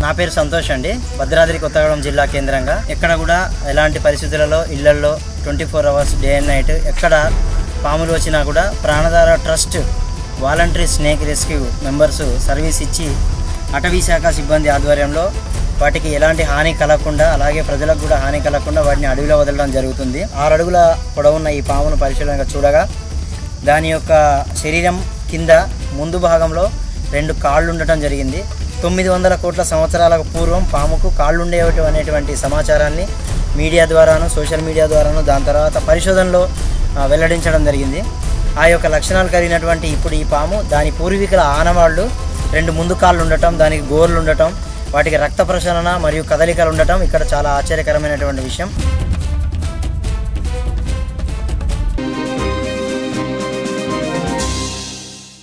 నా పేరు సంతోష్ అండి. భద్రాద్రి కొత్తగూడెం జిల్లా కేంద్రంగా ఎక్కడ కూడా ఎలాంటి పరిస్థితులలో ఇళ్లల్లో 24 అవర్స్ డే అండ్ నైట్ ఎక్కడ పాములు వచ్చినా కూడా Pranadhara trust voluntary snake rescue members service ఇచ్చి అటవీ శాఖ సిబ్బంది ఆధ్వర్యంలో వాటికి ఎలాంటి హాని కలగకుండా, అలాగే ప్రజలకు కూడా హాని కలగకుండా వాటిని అడవిలో వదలడం జరుగుతుంది. 6 అడుగుల పొడవున్న ఈ పామును పరిశీలనగా చూడగా దాని యొక్క శరీరం కింద ముందు భాగంలో 2 కాళ్ళు ఉండటం జరిగింది. 900 కోట్ల సంవత్సరాలకు పూర్వం పాముకు కాళ్ళు ఉండేవి అనేటువంటి సమాచారాన్ని మీడియా ద్వారాను, సోషల్ మీడియా ద్వారాను, దాని తర్వాత పరిశోధనలో వెల్లడించడం జరిగింది. ఆ యొక్క లక్షణాలు కలిగినటువంటి ఇప్పుడు ఈ పాము దాని పూర్వీకుల ఆనవాళ్ళు 2 ముందు కాళ్ళు ఉండటం, దానికి గోర్లు ఉండటం, వాటికి రక్త ప్రసరణ మరియు కదలికలు ఉండటం ఇక్కడ చాలా ఆశ్చర్యకరమైనటువంటి విషయం.